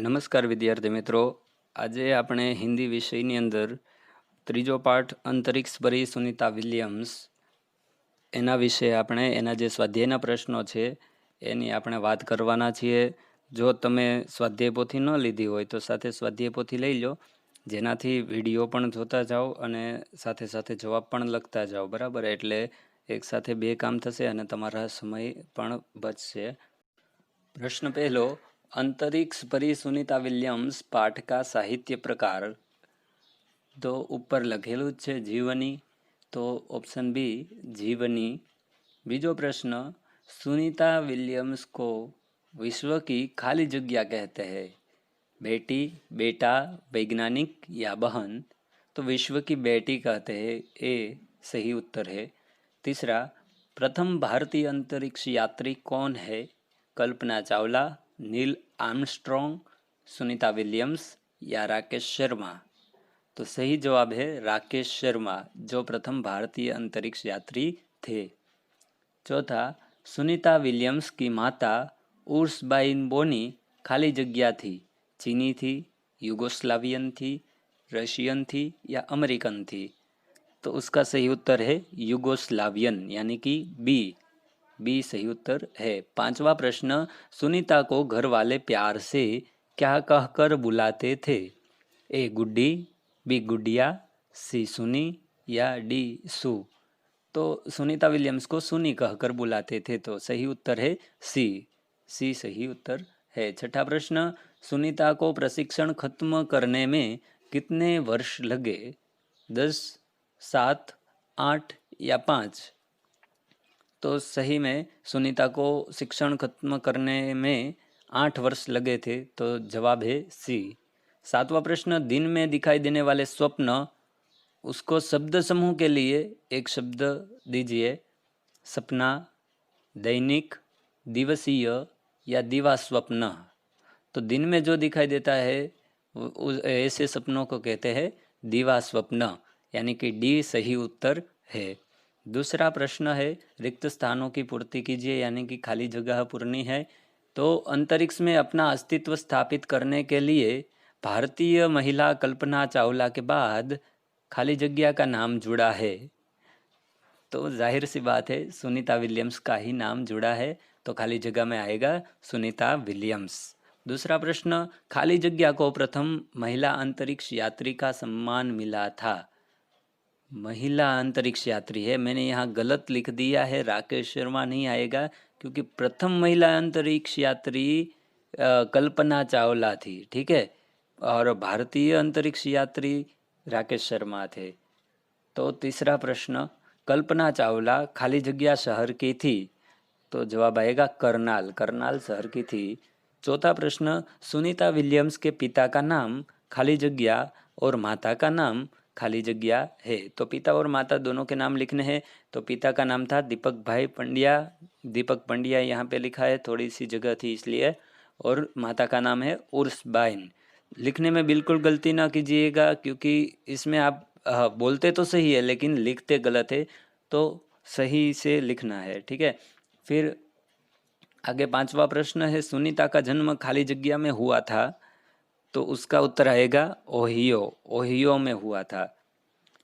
નમસ્કાર વિદ્યાર્થી મિત્રો, આજે આપણે હિન્દી વિષયની અંદર ત્રીજો પાઠ અંતરિક્ષ પરી સુનિતા વિલિયમ્સ એના વિશે આપણે એના જે સ્વાધ્યાયના પ્રશ્નો છે એની આપણે વાત કરવાના છીએ. જો તમે સ્વાધ્યાય પોથી ન લીધી હોય તો સાથે સ્વાધ્યાય પોથી લઈ લો, જેનાથી વિડીયો પણ જોતા જાઓ અને સાથે સાથે જવાબ પણ લખતા જાઓ. બરાબર, એટલે એક સાથે બે કામ થશે અને તમારા સમય પણ બચશે. प्रश्न पहलो, अंतरिक्ष परी सुनीता विलियम्स पाठ का साहित्य प्रकार. तो ऊपर लखेलू है जीवनी, तो ऑप्शन बी जीवनी. बीजो प्रश्न, सुनीता विलियम्स को विश्व की खाली जगह कहते हैं, बेटी, बेटा, वैज्ञानिक या बहन. तो विश्व की बेटी कहते हैं, ए सही उत्तर है. तीसरा, प्रथम भारतीय अंतरिक्ष यात्री कौन है? Kalpana Chawla, Neil Armstrong, Sunita Williams या राकेश शर्मा. तो सही जवाब है राकेश शर्मा, जो प्रथम भारतीय अंतरिक्ष यात्री थे. चौथा, सुनीता विलियम्स की माता उर्सबाइन बोनी खाली जगह थी, चीनी थी, युगोस्लावियन थी, रशियन थी या अमेरिकन थी. तो उसका सही उत्तर है युगोस्लावियन, यानी कि बी सही उत्तर है. पांचवा प्रश्न, सुनीता को घर वाले प्यार से क्या कहकर बुलाते थे? ए गुड्डी, बी गुडिया, सी सुनी या डी सू. तो सुनीता विलियम्स को सुनी कहकर बुलाते थे, तो सही उत्तर है सी सही उत्तर है. छठा प्रश्न, सुनीता को प्रशिक्षण खत्म करने में कितने वर्ष लगे? 10, 7, 8 या 5. तो सही में सुनीता को शिक्षण खत्म करने में 8 वर्ष लगे थे, तो जवाब है सी. सातवां प्रश्न, दिन में दिखाई देने वाले स्वप्न, उसको शब्द समूह के लिए एक शब्द दीजिए. सपना, दैनिक, दिवसीय या दिवा स्वप्न. तो दिन में जो दिखाई देता है ऐसे सपनों को कहते हैं दिवा स्वप्न, यानी कि डी सही उत्तर है. दूसरा प्रश्न है, रिक्त स्थानों की पूर्ति कीजिए, यानी कि खाली जगह पूरनी है. तो अंतरिक्ष में अपना अस्तित्व स्थापित करने के लिए भारतीय महिला कल्पना चावला के बाद खाली जगह का नाम जुड़ा है. तो जाहिर सी बात है सुनीता विलियम्स का ही नाम जुड़ा है, तो खाली जगह में आएगा सुनीता विलियम्स. दूसरा प्रश्न, खाली जगह को प्रथम महिला अंतरिक्ष यात्री का सम्मान मिला था. महिला अंतरिक्ष यात्री है, मैंने यहाँ गलत लिख दिया है, राकेश शर्मा नहीं आएगा, क्योंकि प्रथम महिला अंतरिक्ष यात्री कल्पना चावला थी, ठीक है, और भारतीय अंतरिक्ष यात्री राकेश शर्मा थे. तो तीसरा प्रश्न, कल्पना चावला खाली जगह शहर की थी, तो जवाब आएगा करनाल, करनाल शहर की थी. चौथा प्रश्न, सुनीता विलियम्स के पिता का नाम खाली जगह और माता का नाम खाली जगह है. तो पिता और माता दोनों के नाम लिखने हैं. तो पिता का नाम था दीपक भाई पंड्या, दीपक पंड्या यहाँ पे लिखा है, थोड़ी सी जगह थी इसलिए. और माता का नाम है उर्सबाइन. लिखने में बिल्कुल गलती ना कीजिएगा, क्योंकि इसमें आप बोलते तो सही है लेकिन लिखते गलत है, तो सही से लिखना है, ठीक है. फिर आगे पांचवा प्रश्न है, सुनीता का जन्म खाली जगह में हुआ था, तो उसका उत्तर आएगा ओहियो, ओहियो में हुआ था.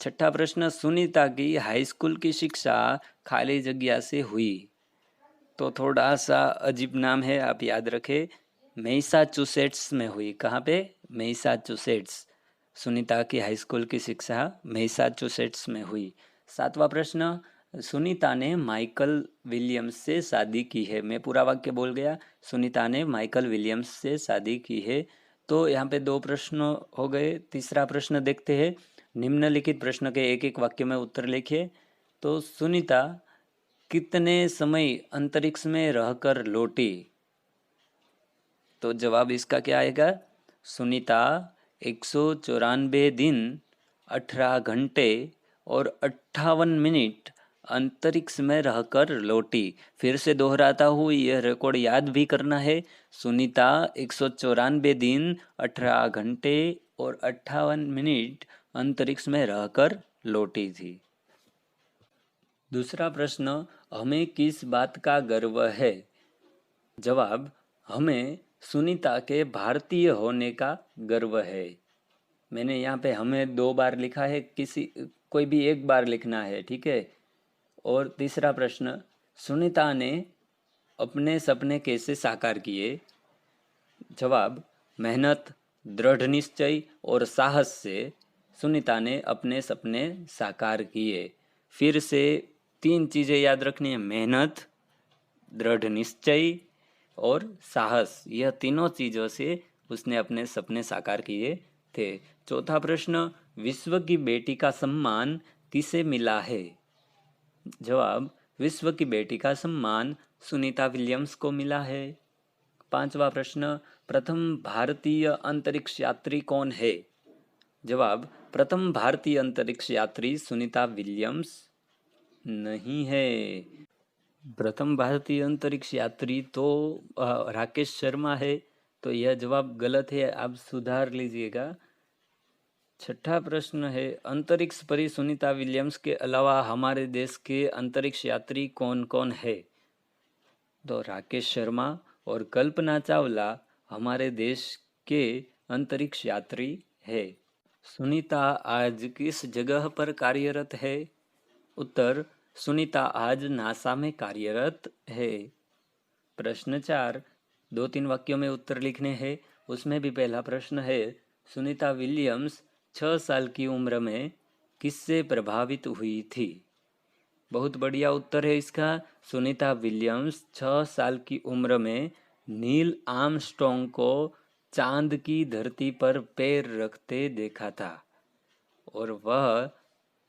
छठा प्रश्न, सुनीता की हाई स्कूल की शिक्षा खाली जगह से हुई. तो थोड़ा सा अजीब नाम है, आप याद रखें, मैसाचुसेट्स में हुई. कहाँ पे? मैसाचुसेट्स. सुनीता की हाई स्कूल की शिक्षा मैसाचुसेट्स में हुई. सातवां प्रश्न, सुनीता ने माइकल विलियम्स से शादी की है. मैं पूरा वाक्य बोल गया, सुनीता ने माइकल विलियम्स से शादी की है. तो यहाँ पे 2 प्रश्न हो गए. तीसरा प्रश्न देखते हैं. निम्नलिखित प्रश्न के एक एक वाक्य में उत्तर लिखिए. तो सुनीता कितने समय अंतरिक्ष में रहकर लौटी? तो जवाब इसका क्या आएगा? सुनीता 194 दिन, 18 घंटे और 58 मिनट अंतरिक्ष में रहकर लौटी. फिर से दोहराता हूँ, यह रिकॉर्ड याद भी करना है. सुनीता 194 दिन, 18 घंटे और 58 मिनट अंतरिक्ष में रहकर लौटी थी. दूसरा प्रश्न, हमें किस बात का गर्व है? जवाब, हमें सुनीता के भारतीय होने का गर्व है। मैंने यहाँ पे हमें 2 बार लिखा है, कोई भी एक बार लिखना है, ठीक है। और तीसरा प्रश्न, सुनीता ने अपने सपने कैसे साकार किए? जवाब, मेहनत, दृढ़ निश्चय और साहस से सुनीता ने अपने सपने साकार किए। फिर से 3 चीज़ें याद रखनी है, मेहनत, दृढ़ निश्चय और साहस। यह तीनों चीज़ों से उसने अपने सपने साकार किए थे। चौथा प्रश्न, विश्व की बेटी का सम्मान किसे मिला है? जवाब, विश्व की बेटी का सम्मान सुनीता विलियम्स को मिला है। पांचवा प्रश्न, प्रथम भारतीय अंतरिक्ष यात्री कौन है? जवाब, प्रथम भारतीय अंतरिक्ष यात्री सुनीता विलियम्स नहीं है। प्रथम भारतीय अंतरिक्ष यात्री तो राकेश शर्मा है, तो यह जवाब गलत है, आप सुधार लीजिएगा। छठा प्रश्न है, अंतरिक्ष परी सुनीता विलियम्स के अलावा हमारे देश के अंतरिक्ष यात्री कौन कौन है? तो राकेश शर्मा और कल्पना चावला हमारे देश के अंतरिक्ष यात्री है। सुनीता आज किस जगह पर कार्यरत है? उत्तर, सुनीता आज नासा में कार्यरत है। प्रश्न 4, 2-3 वाक्यों में उत्तर लिखने हैं। उसमें भी पहला प्रश्न है, सुनीता विलियम्स 6 साल की उम्र में किससे प्रभावित हुई थी? बहुत बढ़िया उत्तर है इसका। सुनीता विलियम्स 6 साल की उम्र में नील आर्मस्ट्रॉन्ग को चांद की धरती पर पैर रखते देखा था और वह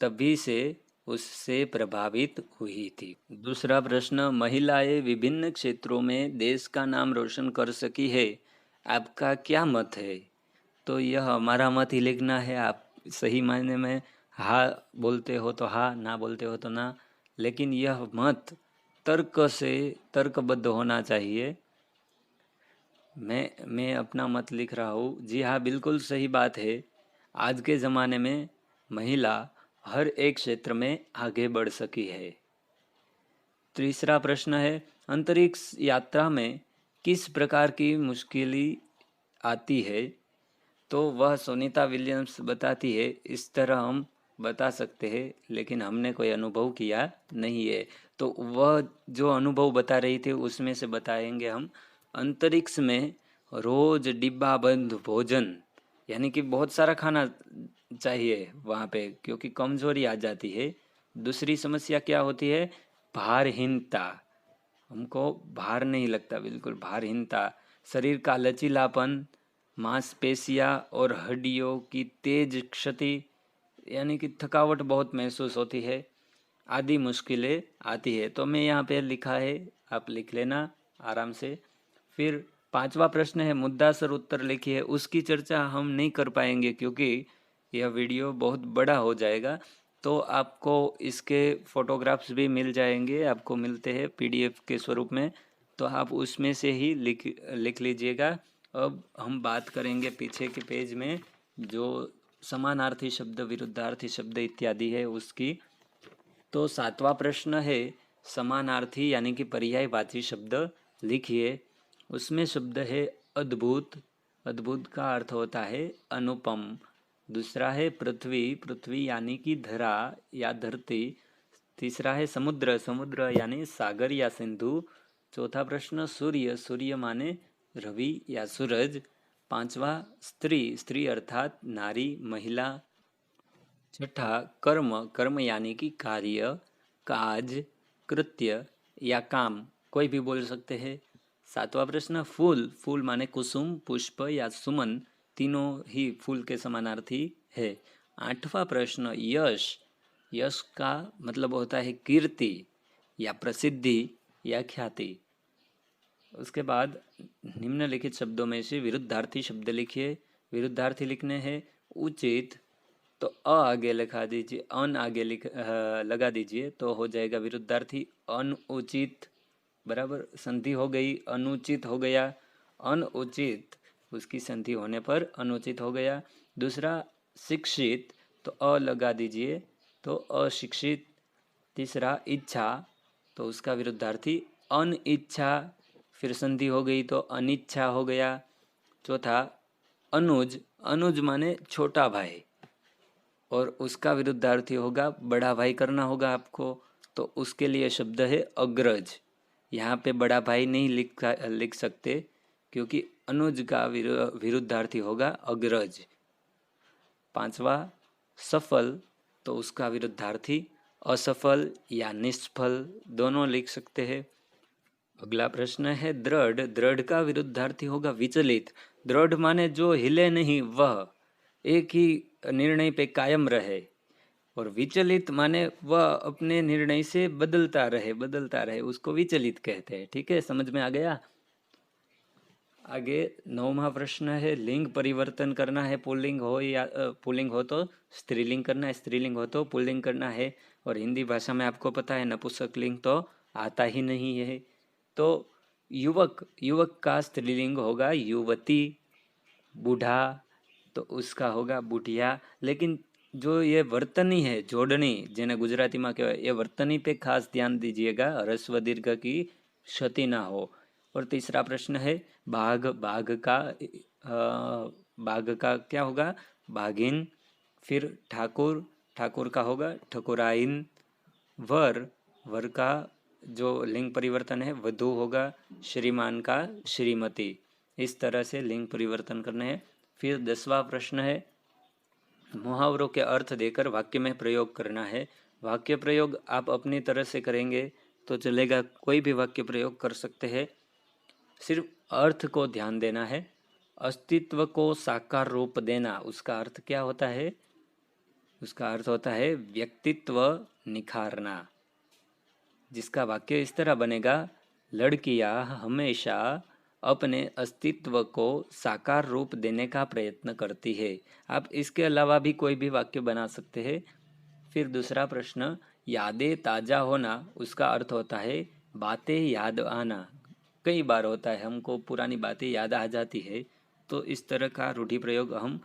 तभी से उससे प्रभावित हुई थी। दूसरा प्रश्न, महिलाएं विभिन्न क्षेत्रों में देश का नाम रोशन कर सकी है, आपका क्या मत है? तो यह हमारा मत ही लिखना है। आप सही मायने में हाँ बोलते हो तो हाँ, ना बोलते हो तो ना, लेकिन यह मत तर्कबद्ध होना चाहिए। मैं अपना मत लिख रहा हूँ। जी हाँ, बिल्कुल सही बात है। आज के ज़माने में महिला हर एक क्षेत्र में आगे बढ़ सकी है। तीसरा प्रश्न है, अंतरिक्ष यात्रा में किस प्रकार की मुश्किलें आती है? तो वह सुनीता विलियम्स बताती है। इस तरह हम बता सकते हैं, लेकिन हमने कोई अनुभव किया नहीं है, तो वह जो अनुभव बता रही थी उसमें से बताएंगे हम। अंतरिक्ष में रोज डिब्बाबंद भोजन, यानी कि बहुत सारा खाना चाहिए वहाँ पे, क्योंकि कमजोरी आ जाती है। दूसरी समस्या क्या होती है? भारहीनता, हमको भार नहीं लगता, बिल्कुल भारहीनता। शरीर का लचीलापन, मांसपेशियाँ और हड्डियों की तेज क्षति, यानी कि थकावट बहुत महसूस होती है, आदि मुश्किलें आती है। तो मैं यहाँ पे लिखा है, आप लिख लेना आराम से। फिर पांचवा प्रश्न है, मुद्दासर उत्तर लिखिए। उसकी चर्चा हम नहीं कर पाएंगे क्योंकि यह वीडियो बहुत बड़ा हो जाएगा, तो आपको इसके फोटोग्राफ्स भी मिल जाएंगे, आपको मिलते हैं पीडीएफ के स्वरूप में, तो आप उसमें से ही लिख लीजिएगा। अब हम बात करेंगे पीछे के पेज में जो समानार्थी शब्द, विरुद्धार्थी शब्द इत्यादि है उसकी। तो 7वां प्रश्न है, समानार्थी यानी कि पर्यायवाची शब्द लिखिए। उसमें शब्द है अद्भुत, अद्भुत का अर्थ होता है अनुपम। दूसरा है पृथ्वी, पृथ्वी यानी कि धरा या धरती। तीसरा है समुद्र, समुद्र यानी सागर या सिंधु। चौथा प्रश्न सूर्य, सूर्य माने रवि या सूरज। पांचवा स्त्री, स्त्री अर्थात नारी, महिला। छठा कर्म, कर्म यानी कि कार्य, काज, कृत्य या काम, कोई भी बोल सकते हैं। सातवां प्रश्न फूल, फूल माने कुसुम, पुष्प या सुमन, तीनों ही फूल के समानार्थी है। आठवां प्रश्न यश, यश का मतलब होता है कीर्ति या प्रसिद्धि या ख्याति। उसके बाद निम्नलिखित शब्दों में से विरुद्धार्थी शब्द लिखिए। विरुद्धार्थी लिखने हैं उचित, तो अ आगे लिखा दीजिए, अन आगे लगा दीजिए, तो हो जाएगा विरुद्धार्थी अनुचित। बराबर, संधि हो गई, अनुचित हो गया, अनुचित उसकी संधि होने पर अनुचित हो गया। दूसरा शिक्षित, तो अ लगा दीजिए, तो अशिक्षित। तीसरा इच्छा, तो उसका विरुद्धार्थी अनिच्छा। फिर संधि हो गई तो अनिच्छा हो गया। चौथा अनुज, अनुज माने छोटा भाई, और उसका विरुद्धार्थी होगा बड़ा भाई करना होगा आपको, तो उसके लिए शब्द है अग्रज। यहाँ पे बड़ा भाई नहीं लिख सकते, क्योंकि अनुज का विरुद्धार्थी होगा अग्रज। पांचवा सफल, तो उसका विरुद्धार्थी असफल या निष्फल दोनों लिख सकते हैं। अगला प्रश्न है दृढ़, दृढ़ का विरुद्धार्थी होगा विचलित। दृढ़ माने जो हिले नहीं, वह एक ही निर्णय पे कायम रहे, और विचलित माने वह अपने निर्णय से बदलता रहे, उसको विचलित कहते हैं। ठीक है, समझ में आ गया। आगे 9वां प्रश्न है लिंग परिवर्तन करना है, पुल्लिंग हो या पुल्लिंग हो तो स्त्रीलिंग करना है, स्त्रीलिंग हो तो पुल्लिंग करना है। और हिंदी भाषा में आपको पता है नपुंसक लिंग तो आता ही नहीं है। तो युवक, युवक का स्त्रीलिंग होगा युवती। बूढ़ा तो उसका होगा बुढ़िया। लेकिन जो ये वर्तनी है जोड़नी, જેને ગુજરાતીમાં કહેવાય, ये वर्तनी पे खास ध्यान दीजिएगा, ह्रस्व दीर्घ की क्षति ना हो। और तीसरा प्रश्न है बाघ, बाघ का क्या होगा, बाघिन। फिर ठाकुर, ठाकुर का होगा ठकुराइन। वर, वर का जो लिंग परिवर्तन है वधू होगा, श्रीमान का श्रीमती। इस तरह से लिंग परिवर्तन करने हैं। फिर 10वां प्रश्न है मुहावरों के अर्थ देकर वाक्य में प्रयोग करना है। वाक्य प्रयोग आप अपनी तरह से करेंगे तो चलेगा, कोई भी वाक्य प्रयोग कर सकते हैं, सिर्फ अर्थ को ध्यान देना है। अस्तित्व को साकार रूप देना, उसका अर्थ क्या होता है, उसका अर्थ होता है व्यक्तित्व निखारना। जिसका वाक्य इस तरह बनेगा, लड़कियां हमेशा अपने अस्तित्व को साकार रूप देने का प्रयत्न करती है। आप इसके अलावा भी कोई भी वाक्य बना सकते हैं। फिर दूसरा प्रश्न यादें ताज़ा होना, उसका अर्थ होता है बातें याद आना। कई बार होता है हमको पुरानी बातें याद आ जाती है, तो इस तरह का रूढ़ि प्रयोग हम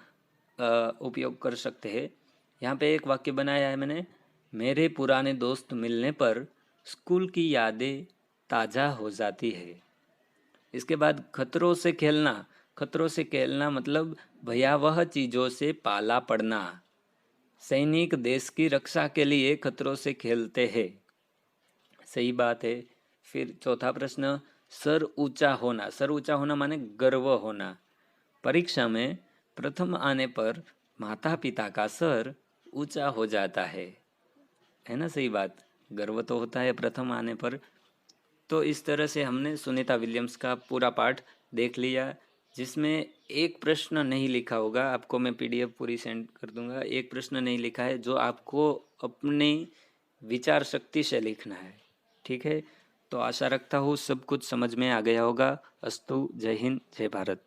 उपयोग कर सकते हैं। यहाँ पे एक वाक्य बनाया है मैंने, मेरे पुराने दोस्त मिलने पर स्कूल की यादें ताज़ा हो जाती है। इसके बाद खतरों से खेलना, खतरों से खेलना मतलब भयावह चीज़ों से पाला पड़ना। सैनिक देश की रक्षा के लिए खतरों से खेलते हैं, सही बात है। फिर चौथा प्रश्न सर ऊंचा होना, सर ऊंचा होना माने गर्व होना। परीक्षा में प्रथम आने पर माता पिता का सर ऊंचा हो जाता है ना, सही बात, गर्व तो होता है प्रथम आने पर। तो इस तरह से हमने सुनीता विलियम्स का पूरा पाठ देख लिया, जिसमें एक प्रश्न नहीं लिखा होगा, आपको मैं पीडीएफ पूरी सेंड कर दूंगा। एक प्रश्न नहीं लिखा है जो आपको अपनी विचार शक्ति से लिखना है। ठीक है, तो आशा रखता हूँ सब कुछ समझ में आ गया होगा। अस्तु, जय हिंद, जय भारत।